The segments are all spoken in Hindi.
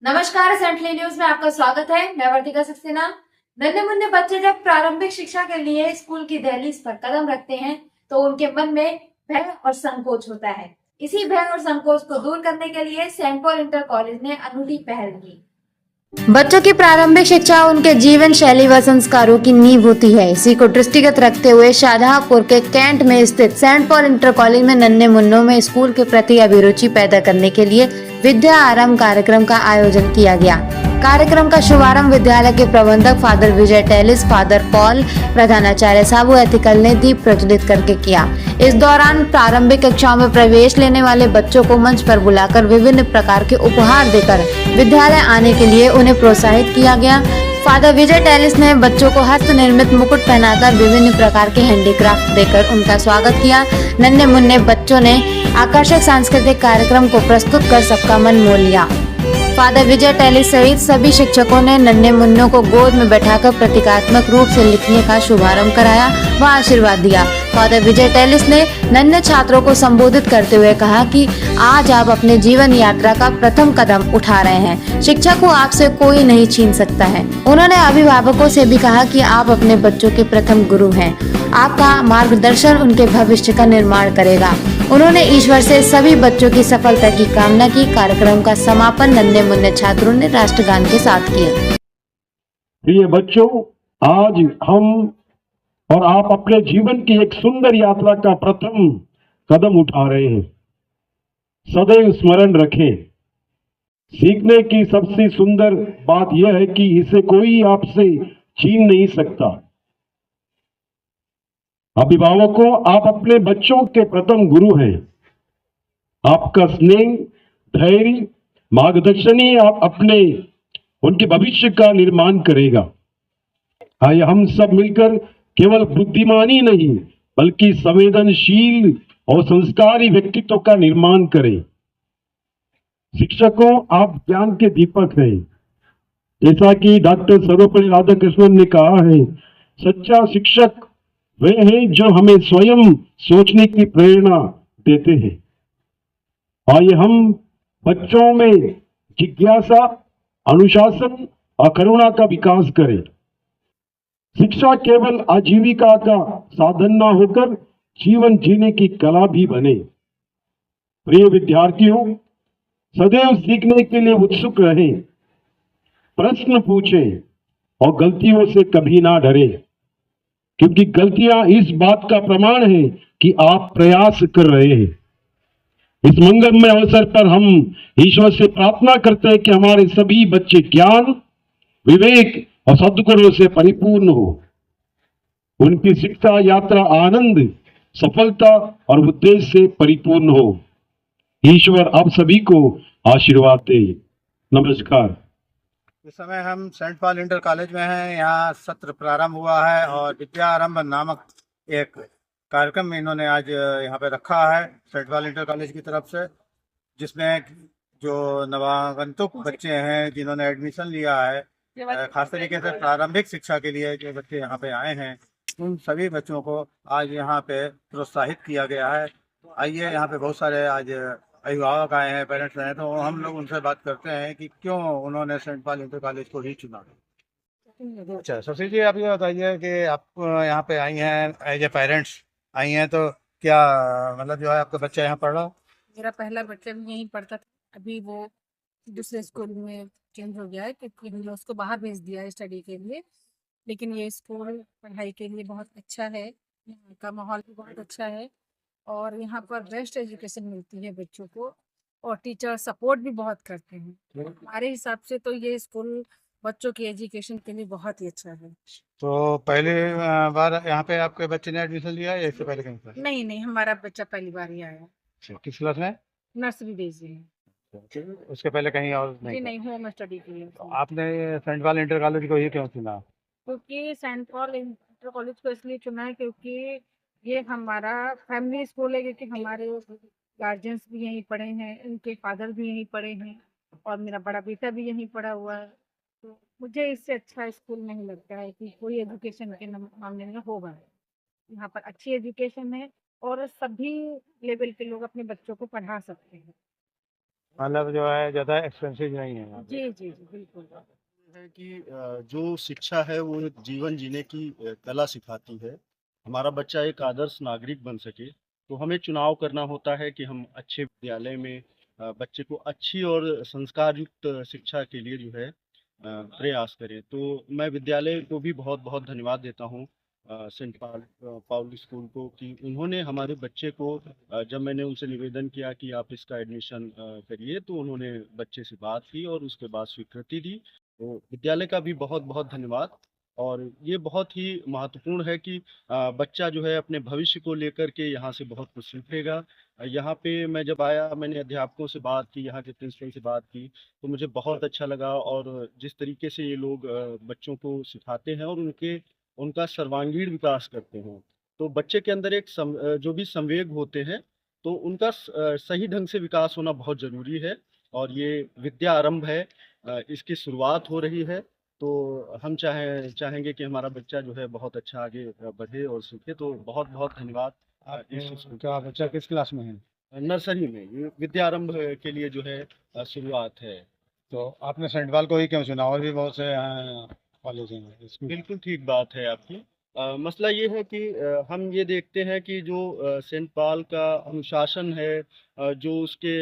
नमस्कार, सेंट्रल न्यूज में आपका स्वागत है। मैं वर्तिका सक्सेना। नन्हे मुन्ने बच्चे जब प्रारंभिक शिक्षा के लिए स्कूल की दहलीज पर कदम रखते हैं तो उनके मन में भय और संकोच होता है। इसी भय और संकोच को दूर करने के लिए सेंट पॉल इंटर कॉलेज ने अनूठी पहल की। बच्चों की प्रारंभिक शिक्षा उनके जीवन शैली व संस्कारों की नींव होती है। इसी को दृष्टिगत रखते हुए शाहजहांपुर के कैंट में स्थित सेंट पॉल इंटर कॉलेज में नन्हे मुन्नों में स्कूल के प्रति अभिरुचि पैदा करने के लिए विद्या आरंभ कार्यक्रम का आयोजन किया गया। कार्यक्रम का शुभारंभ विद्यालय के प्रबंधक फादर विजय टेलिस, फादर पॉल, प्रधानाचार्य साबू एथिकल ने दीप प्रज्वलित करके किया। इस दौरान प्रारंभिक कक्षाओं में प्रवेश लेने वाले बच्चों को मंच पर बुलाकर विभिन्न प्रकार के उपहार देकर विद्यालय आने के लिए उन्हें प्रोत्साहित किया गया। फादर विजय टेलिस ने बच्चों को हस्त निर्मित मुकुट पहनाकर विभिन्न प्रकार के हैंडीक्राफ्ट देकर उनका स्वागत किया। नन्हे मुन्ने बच्चों ने आकर्षक सांस्कृतिक कार्यक्रम को प्रस्तुत कर सबका मन मोह लिया। फादर विजय टेलिस सहित सभी शिक्षकों ने नन्हे मुन्नों को गोद में बैठाकर प्रतीकात्मक रूप से लिखने का शुभारंभ कराया व आशीर्वाद दिया। फादर विजय टेलिस ने नन्हे छात्रों को संबोधित करते हुए कहा कि आज आप अपने जीवन यात्रा का प्रथम कदम उठा रहे हैं। शिक्षा को आपसे कोई नहीं छीन सकता है। उन्होंने अभिभावकों से भी कहा कि आप अपने बच्चों के प्रथम गुरु हैं। आपका मार्गदर्शन उनके भविष्य का निर्माण करेगा। उन्होंने ईश्वर से सभी बच्चों की सफलता की कामना की। कार्यक्रम का समापन नन्हे मुन्ने छात्रों ने राष्ट्रगान के साथ किया। प्रिय बच्चों, आज हम और आप अपने जीवन की एक सुंदर यात्रा का प्रथम कदम उठा रहे हैं। सदैव स्मरण रखें, सीखने की सबसे सुंदर बात यह है कि इसे कोई आपसे छीन नहीं सकता। अभिभावकों, आप अपने बच्चों के प्रथम गुरु हैं। आपका स्नेह, धैर्य, मार्गदर्शन ही आप अपने उनके भविष्य का निर्माण करेगा। आइए हम सब मिलकर केवल बुद्धिमानी नहीं बल्कि संवेदनशील और संस्कारी व्यक्तित्व का निर्माण करें। शिक्षकों, आप ज्ञान के दीपक हैं। जैसा कि डॉक्टर सर्वपल्ली राधाकृष्णन ने कहा है, सच्चा शिक्षक वे हैं जो हमें स्वयं सोचने की प्रेरणा देते हैं। आइए हम बच्चों में जिज्ञासा, अनुशासन और करुणा का विकास करें। शिक्षा केवल आजीविका का साधन न होकर जीवन जीने की कला भी बने। प्रिय विद्यार्थियों, सदैव सीखने के लिए उत्सुक रहें, प्रश्न पूछें और गलतियों से कभी ना डरें, क्योंकि गलतियां इस बात का प्रमाण है कि आप प्रयास कर रहे हैं। इस मंगलमय अवसर पर हम ईश्वर से प्रार्थना करते हैं कि हमारे सभी बच्चे ज्ञान, विवेक और सद्गुणों से परिपूर्ण हो। उनकी शिक्षा यात्रा आनंद, सफलता और उद्देश्य से परिपूर्ण हो। ईश्वर आप सभी को आशीर्वाद दे। नमस्कार। इस समय हम सेंट पॉल इंटर कॉलेज में हैं। यहाँ सत्र प्रारंभ हुआ है और विद्या आरंभ नामक एक कार्यक्रम इन्होंने आज यहाँ पे रखा है सेंट पॉल इंटर कॉलेज की तरफ से, जिसमें जो नवागंतुक बच्चे हैं जिन्होंने एडमिशन लिया है, खास तरीके से प्रारंभिक शिक्षा के लिए जो बच्चे यहाँ पे आए हैं, उन सभी बच्चों को आज यहाँ पे प्रोत्साहित किया गया है। आइए, यहाँ पे बहुत सारे आज अभिभावक आए हैं, पेरेंट्स आए हैं, तो हम लोग उनसे बात करते हैं कि क्यों उन्होंने सेंट पॉल इंटर कॉलेज को ही चुना। अच्छा, सुशील जी, आप ये बताइए कि आप यहाँ पे आई हैं एज ए पेरेंट्स आई हैं, तो क्या मतलब जो है आपका बच्चा यहाँ पढ़ रहा? मेरा पहला बच्चा भी यहीं पढ़ता था, अभी वो दूसरे स्कूल में चेंज हो गया है क्योंकि हमने उसको बाहर भेज दिया है स्टडी के लिए। लेकिन ये स्कूल पढ़ाई के लिए बहुत अच्छा है, यहाँ का माहौल भी बहुत अच्छा है और यहाँ पर बेस्ट एजुकेशन मिलती है बच्चों को और टीचर सपोर्ट भी बहुत करते हैं। हमारे हिसाब से तो ये स्कूल बच्चों की एजुकेशन के लिए बहुत ही अच्छा है। तो पहले बार यहाँ पे आपके बच्चे ने एडमिशन लिया है या इससे पहले कहीं पर? नहीं, हमारा बच्चा पहली बार ही आया। अच्छा, किस क्लास में? नर्सरी भेजी है उसके पहले कहीं और जी नहीं? नहीं, होम स्टडी के लिए। तो आपने सेंट पॉल इंटर कॉलेज को ही क्यों चुना? क्योंकि सेंट पॉल इंटर कॉलेज को इसलिए चुना है क्योंकि ये हमारा फैमिली स्कूल है, क्योंकि हमारे गार्जियंस भी यहीं पढ़े हैं, उनके फादर भी यहीं पढ़े हैं और मेरा बड़ा बेटा भी यहीं पढ़ा हुआ है। तो मुझे इससे अच्छा स्कूल नहीं लगता है कि कोई एजुकेशन के मामले में होगा। यहाँ पर अच्छी एजुकेशन है और सभी लेवल के लोग अपने बच्चों को पढ़ा सकते हैं। मतलब जो है ज़्यादा एक्सपेंसिव नहीं है यहाँ पे। जी जी जी बिल्कुल। है कि जो शिक्षा है वो एक जीवन जीने की कला सिखाती है। हमारा बच्चा एक आदर्श नागरिक बन सके, तो हमें चुनाव करना होता है कि हम अच्छे विद्यालय में बच्चे को अच्छी और संस्कार युक्त शिक्षा के लिए जो है प्रयास करें। तो मैं विद्यालय को भी बहुत-बहुत धन्यवाद देता हूँ सेंट पाउल स्कूल को कि उन्होंने हमारे बच्चे को जब मैंने उनसे निवेदन किया कि आप इसका एडमिशन करिए, तो उन्होंने बच्चे से बात की और उसके बाद स्वीकृति दी। तो विद्यालय का भी बहुत-बहुत धन्यवाद। और ये बहुत ही महत्वपूर्ण है कि बच्चा जो है अपने भविष्य को लेकर के यहाँ से बहुत कुछ सीखेगा। यहाँ पे मैं जब आया मैंने अध्यापकों से बात की, यहाँ के प्रिंसिपल से बात की, तो मुझे बहुत अच्छा लगा और जिस तरीके से ये लोग बच्चों को सिखाते हैं और उनका सर्वांगीण विकास करते हैं। तो बच्चे के अंदर जो भी संवेग होते हैं, तो उनका सही ढंग से विकास होना बहुत ज़रूरी है और ये विद्या आरंभ है। इसकी शुरुआत हो रही है, तो हम चाहेंगे कि हमारा बच्चा जो है बहुत अच्छा आगे बढ़े और सीखे। तो बहुत-बहुत धन्यवाद इस आपका बच्चा किस क्लास में है? नर्सरी में ये विद्या आरंभ के लिए जो है शुरुआत है। तो आपने सेंट पॉल को ही क्यों चुना? और भी बहुत से कॉलेज हैं इसमें। बिल्कुल ठीक बात है आपकी। मसला ये है कि हम ये देखते हैं कि जो सेंट पॉल का अनुशासन है, जो उसके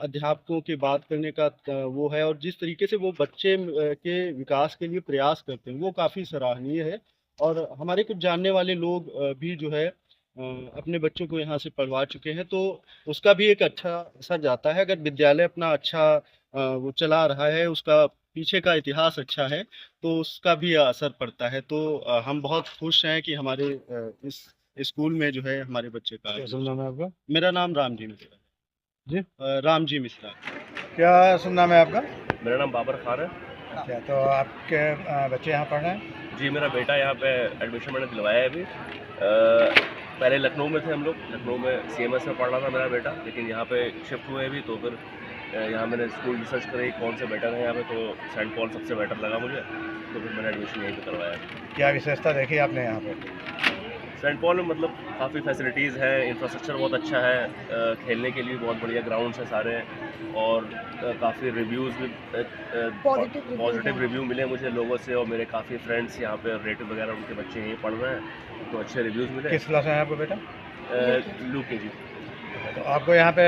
अध्यापकों के बात करने का वो है और जिस तरीके से वो बच्चे के विकास के लिए प्रयास करते हैं, वो काफ़ी सराहनीय है। और हमारे कुछ जानने वाले लोग भी जो है अपने बच्चों को यहाँ से पढ़वा चुके हैं, तो उसका भी एक अच्छा असर जाता है। अगर विद्यालय अपना अच्छा वो चला रहा है, उसका पीछे का इतिहास अच्छा है, तो उसका भी असर पड़ता है। तो हम बहुत खुश हैं कि हमारे इस स्कूल में जो है हमारे बच्चे का क्या नाम है आपका? मेरा नाम रामजी मिश्रा है। जी? रामजी मिश्रा। क्या नाम है आपका? मेरा नाम बाबर खान है। अच्छा, तो आपके बच्चे यहाँ पढ़ रहे हैं? जी, मेरा बेटा यहाँ पे एडमिशन मैंने दिलवाया है अभी। पहले लखनऊ में थे हम लोग, लखनऊ में सीएमएस में पढ़ रहा था मेरा बेटा, लेकिन यहाँ पे शिफ्ट हुए अभी। तो फिर यहाँ मैंने स्कूल रिसर्च करी कौन से बेटर है यहाँ पे, तो सेंट पॉल सबसे बेटर लगा मुझे, तो फिर मैंने एडमिशन यहीं पे करवाया। क्या विशेषता देखी आपने यहाँ पे? सेंट पॉल में मतलब काफ़ी फैसिलिटीज़ हैं, इंफ्रास्ट्रक्चर बहुत अच्छा है, खेलने के लिए बहुत बढ़िया ग्राउंड्स हैं सारे, और काफ़ी रिव्यूज़ भी पॉजिटिव रिव्यू मिले मुझे लोगों से, और मेरे काफ़ी फ्रेंड्स यहाँ पे रिलेटिव वगैरह उनके बच्चे यहीं पढ़ रहे हैं, तो अच्छे रिव्यूज़ मिले। किस क्लास में है आपका बेटा? यूकेजी। तो आपको यहाँ पे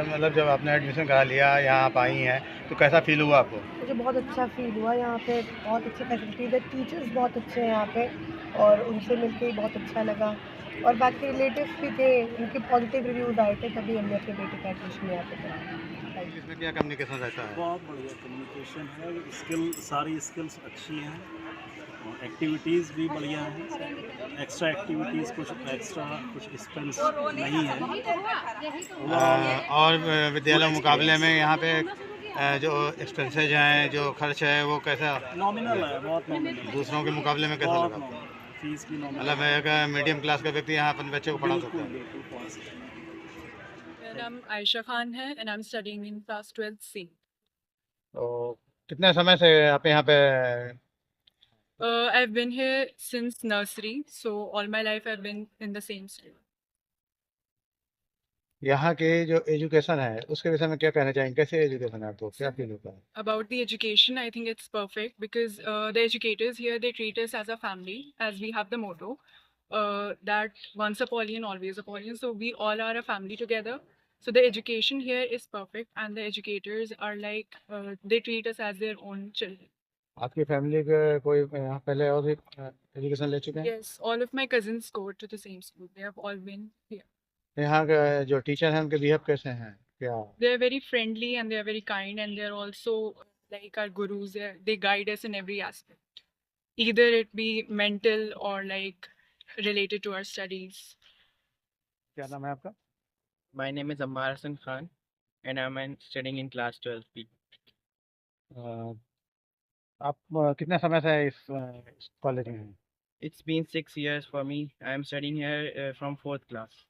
मतलब जब आपने एडमिशन करा लिया, यहाँ आप आई हैं, तो कैसा फील हुआ आपको? मुझे बहुत अच्छा फील हुआ। यहाँ पे बहुत अच्छी फैसिलिटीज़ है, टीचर्स बहुत अच्छे हैं यहाँ पे, और उनसे मिलके ही बहुत अच्छा लगा। और बाकी रिलेटिव्स भी थे, उनके पॉजिटिव रिव्यूज़ आए थे, तभी हमने अपने बेटे का एडमिशन यहाँ पे कराया। इसमें क्या कम्युनिकेशन रहता है? बहुत बढ़िया कम्युनिकेशन है, सारी स्किल्स अच्छी हैं और एक्टिविटीज़ भी बढ़िया हैं। एक्स्ट्रा एक्टिविटीज़ कुछ एक्सपेंस नहीं है। और विद्यालय मुकाबले में यहाँ पे जो एक्सपेंसेज हैं, जो खर्च है, वो कैसा? नॉमिनल है, बहुत नॉमिनल। दूसरों के मुकाबले में कैसा बहुत लगा? नॉमिनल, फीस भी नॉमिनल। मतलब एक मीडियम क्लास का व्यक्ति यहाँ अपने बच्चे को पढ़ा सकता है। बिल्कुल पॉसिबल। मेरा नाम आयशा खान है and I am studying in class 12th C. तो कितने समय से आप यहाँ पे? I've been here since nursery, so all my life I've been in the same school. यहाँ के जो एजुकेशन है उसके विषय में क्या कहना चाहेंगे? कैसे एजुकेशन है आपको, क्या फील होता है? About the education, I think it's perfect because the educators here, they treat us as a family, as we have the motto that once a Paulian, always a Paulian. So we all are a family together. So the education here is perfect, and the educators are like they treat us as their own children. आपकी फैमिली के कोई यहाँ पहले और भी एजुकेशन ले चुके हैं? Yes, all of my cousins go to the same school. They have all been here. यहाँ के जो टीचर हैं उनके बिहेव कैसे हैं, क्या? They're very friendly and they're very kind, and they're also like our gurus. They guide us in every aspect, either it be mental or like related to our studies. क्या नाम है आपका? My name is Ammar Hassan Khan and I'm studying in class 12B. आप कितने समय से इस कॉलेज में हैं? It's been 6 years for me. I am studying here from 4th class.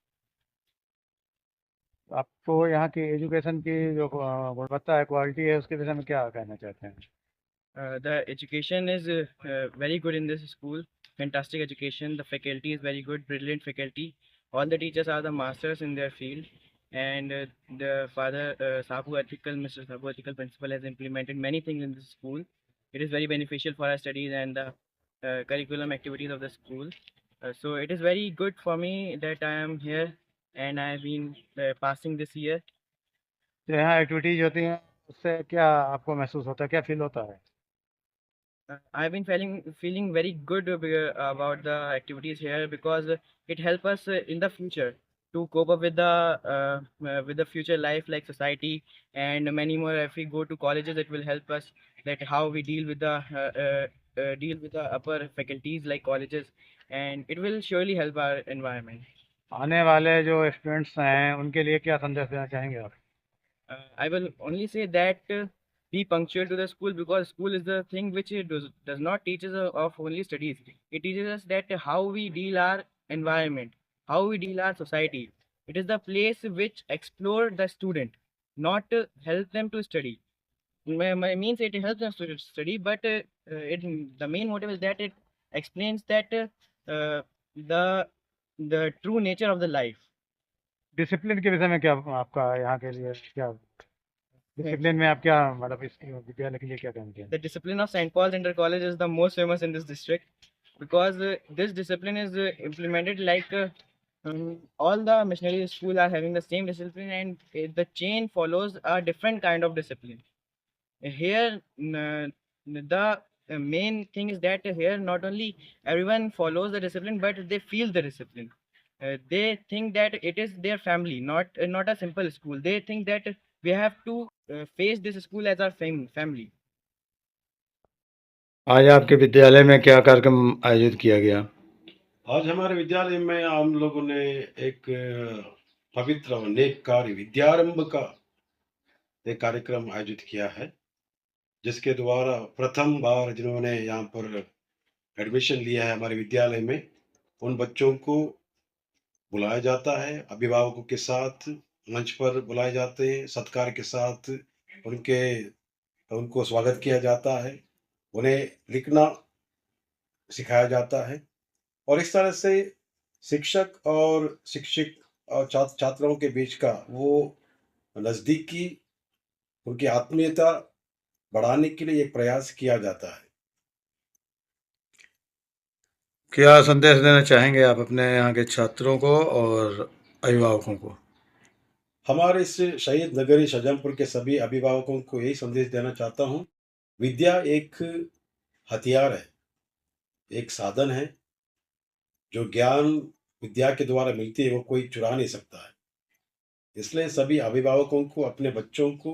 आपको यहाँ की एजुकेशन की जो गुणवत्ता है, क्वालिटी है, उसके विषय में क्या कहना चाहते हैं? The education is very good in this school. Fantastic education. The faculty is very good, brilliant faculty. All the teachers are the masters in their field. and the father, Mr. Sabu Ethical principal, has implemented many things in the school. It is very beneficial for our studies and the curriculum activities of the school. So it is very good for me that I am here and I have been passing this year. जो यहाँ एक्टिविटीज होती हैं उससे क्या आपको महसूस होता है, क्या फील होता है? I've been feeling very good about the activities here because it helps us in the future to cope up with the future life like society and many more. If we go to colleges, it will help us that how we deal with the upper faculties like colleges, and it will surely help our environment. आने वाले जो स्टूडेंट्स हैं उनके लिए क्या संदेश देना चाहेंगे आप? I will only say that be punctual to the school because school is the thing which it does not teach us of only studies. It teaches us that how we deal our environment, how we deal our society. It is the place which explore the student, not help them to study. My means it helps them to study, but the main motive is that it explains that the true nature of the life. Discipline के विषय में क्या आपका यहाँ के लिए क्या डिसिप्लिन में आप क्या मतलब इस विद्यालय के लिए क्या कहते हैं? The discipline of St. Paul's Inter College is the most famous in this district because this discipline is implemented like all the missionary schools are having the same discipline and the chain follows a different kind of discipline. Here, the main thing is that here not only everyone follows the discipline but they feel the discipline. They think that it is their family, not a simple school. They think that we have to face this school as our family. आज आपके विद्यालय में क्या कार्यक्रम आयोजित किया गया? आज हमारे विद्यालय में हम लोगों ने एक पवित्र और नेक कार्य विद्यारंभ का एक कार्यक्रम आयोजित किया है, जिसके द्वारा प्रथम बार जिन्होंने यहाँ पर एडमिशन लिया है हमारे विद्यालय में, उन बच्चों को बुलाया जाता है, अभिभावकों के साथ मंच पर बुलाए जाते हैं, सत्कार के साथ उनको स्वागत किया जाता है, उन्हें लिखना सिखाया जाता है और इस तरह से शिक्षक और शिक्षक और छात्रों के बीच का वो नज़दीकी, उनकी आत्मीयता बढ़ाने के लिए एक प्रयास किया जाता है। क्या संदेश देना चाहेंगे आप अपने यहाँ के छात्रों को और अभिभावकों को? हमारे इस शहीद नगरी शाहजहाँपुर के सभी अभिभावकों को यही संदेश देना चाहता हूँ, विद्या एक हथियार है, एक साधन है, जो ज्ञान विद्या के द्वारा मिलती है वो कोई चुरा नहीं सकता है। इसलिए सभी अभिभावकों को अपने बच्चों को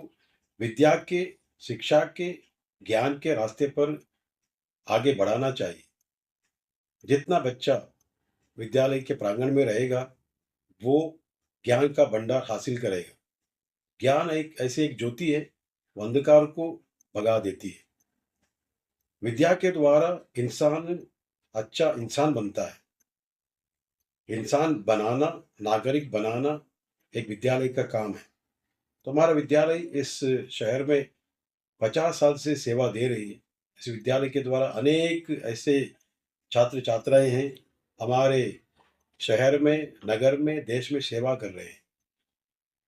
विद्या के, शिक्षा के, ज्ञान के रास्ते पर आगे बढ़ाना चाहिए। जितना बच्चा विद्यालय के प्रांगण में रहेगा वो ज्ञान का भंडार हासिल करेगा। ज्ञान एक ज्योति है, वो अंधकार को भगा देती है। विद्या के द्वारा इंसान अच्छा इंसान बनता है। इंसान बनाना, नागरिक बनाना एक विद्यालय का काम है। तो हमारा विद्यालय इस शहर में 50 साल से सेवा दे रही है। इस विद्यालय के द्वारा अनेक ऐसे छात्र छात्राएं हैं हमारे शहर में, नगर में, देश में सेवा कर रहे हैं।